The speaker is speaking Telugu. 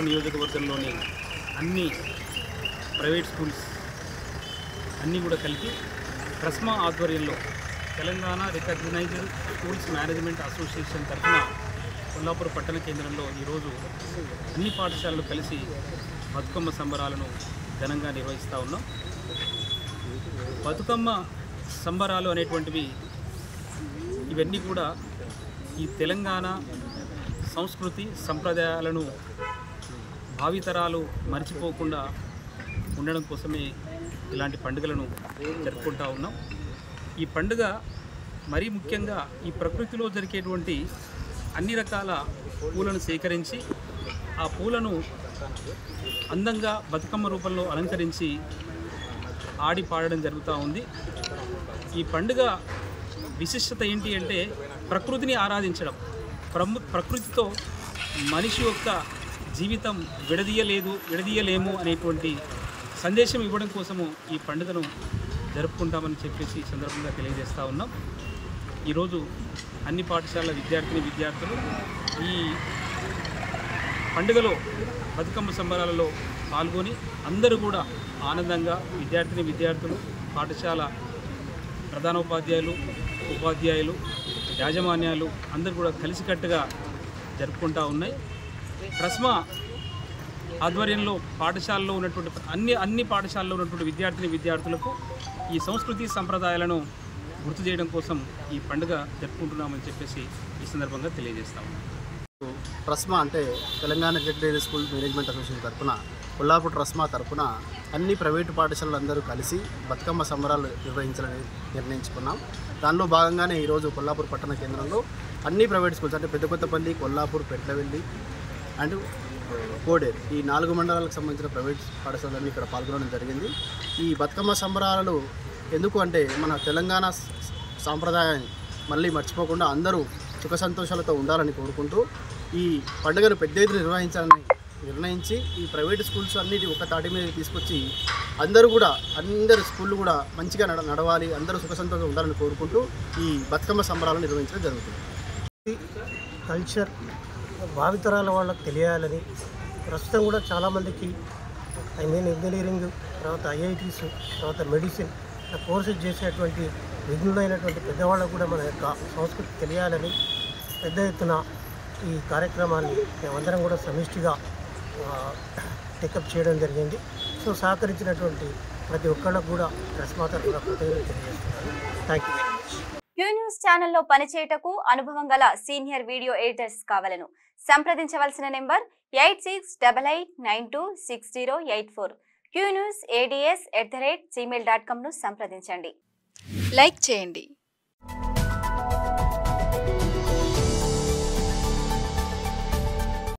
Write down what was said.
నియోజకవర్గంలోని అన్ని ప్రైవేట్ స్కూల్స్ అన్నీ కూడా కలిపి ట్రస్మా ఆధ్వర్యంలో Telangana recognised schools management association తరఫున కొల్లాపూర్ పట్టణ కేంద్రంలో ఈరోజు అన్ని పాఠశాలలు కలిసి బతుకమ్మ సంబరాలను ఘనంగా నిర్వహిస్తూ ఉన్నాం. బతుకమ్మ సంబరాలు అనేటువంటివి ఇవన్నీ కూడా ఈ తెలంగాణ సంస్కృతి సంప్రదాయాలను భావితరాలు మర్చిపోకుండా ఉండడం కోసమే ఇలాంటి పండుగలను జరుపుకుంటూ ఉన్నాం. ఈ పండుగ మరీ ముఖ్యంగా ఈ ప్రకృతిలో జరిగేటువంటి అన్ని రకాల పూలను సేకరించి ఆ పూలను అందంగా బతుకమ్మ రూపంలో అలంకరించి ఆడి పాడడం జరుగుతూ ఉంది. ఈ పండుగ విశిష్టత ఏంటి అంటే ప్రకృతిని ఆరాధించడం, ప్రకృతితో మనిషి యొక్క జీవితం విడదీయలేము అనేటువంటి సందేశం ఇవ్వడం కోసము ఈ పండుగను జరుపుకుంటామని చెప్పేసి ఈ సందర్భంగా తెలియజేస్తూ ఉన్నాం. ఈరోజు అన్ని పాఠశాలల విద్యార్థులు ఈ పండుగలో బతుకమ్మ సంబరాలలో పాల్గొని అందరూ కూడా ఆనందంగా విద్యార్థులు పాఠశాల ప్రధానోపాధ్యాయులు, ఉపాధ్యాయులు, యాజమాన్యాలు అందరూ కూడా కలిసికట్టుగా జరుపుకుంటూ ఉన్నాయి. ట్రస్మా ఆధ్వర్యంలో పాఠశాలలో ఉన్నటువంటి అన్ని పాఠశాలలో ఉన్నటువంటి విద్యార్థులకు ఈ సంస్కృతి సంప్రదాయాలను గుర్తు చేయడం కోసం ఈ పండుగ జరుపుకుంటున్నామని చెప్పేసి ఈ సందర్భంగా తెలియజేస్తాము. ట్రస్మా అంటే Telangana recognised school management association తరఫున కొల్లాపూర్ ట్రస్మా తరఫున అన్ని ప్రైవేటు పాఠశాలలు అందరూ కలిసి బతుకమ్మ సంబరాలు నిర్వహించాలని నిర్ణయించుకున్నాం. దానిలో భాగంగానే ఈరోజు కొల్లాపూర్ పట్టణ కేంద్రంలో అన్ని ప్రైవేట్ స్కూల్స్ అంటే పెద్దకొత్తపల్లి, కొల్లాపూర్, పెట్లవెల్లి అండ్ కోడేరు ఈ 4 మండలాలకు సంబంధించిన ప్రైవేట్ పాఠశాలన్నీ ఇక్కడ పాల్గొనడం జరిగింది. ఈ బతుకమ్మ సంబరాలు ఎందుకు అంటే మన తెలంగాణ సాంప్రదాయాన్ని మళ్ళీ మర్చిపోకుండా అందరూ సుఖ సంతోషాలతో ఉండాలని కోరుకుంటూ ఈ పండుగను పెద్ద ఎత్తున నిర్వహించాలని నిర్ణయించి ఈ ప్రైవేట్ స్కూల్స్ అన్నిటి ఒక తాటి మీద తీసుకొచ్చి అందరు స్కూళ్ళు కూడా మంచిగా నడవాలి, అందరూ సుఖ సంతోషం ఉండాలని కోరుకుంటూ ఈ బతుకమ్మ సంబరాలను నిర్వహించడం జరుగుతుంది. కల్చర్ భావితరాల వాళ్ళకి తెలియాలని ప్రస్తుతం కూడా చాలామందికి ఇంజనీరింగ్, తర్వాత ఐఐటీస్, తర్వాత మెడిసిన్ కోర్సెస్ చేసేటువంటి విఘ్నులైనటువంటి పెద్దవాళ్ళకు కూడా మన యొక్క సంస్కృతి తెలియాలని పెద్ద ఎత్తున ఈ కార్యక్రమాన్ని మేమందరం కూడా సమిష్టిగా టేకప్ చేయడం జరిగింది. సో సహకరించినటువంటి ప్రతి ఒక్కళ్ళకు కూడా ట్రస్మా తరఫున కృతజ్ఞతలు తెలియజేస్తున్నాను. Thank you very much. Q news ఛానల్లో పనిచేయటకు అనుభవం గల సీనియర్ వీడియో ఎడిటర్స్ కావాలను సంప్రదించవలసిన నెంబర్ 8688926084. qnewsads@gmail.com ను సంప్రదించండి. లైక్ చేయండి.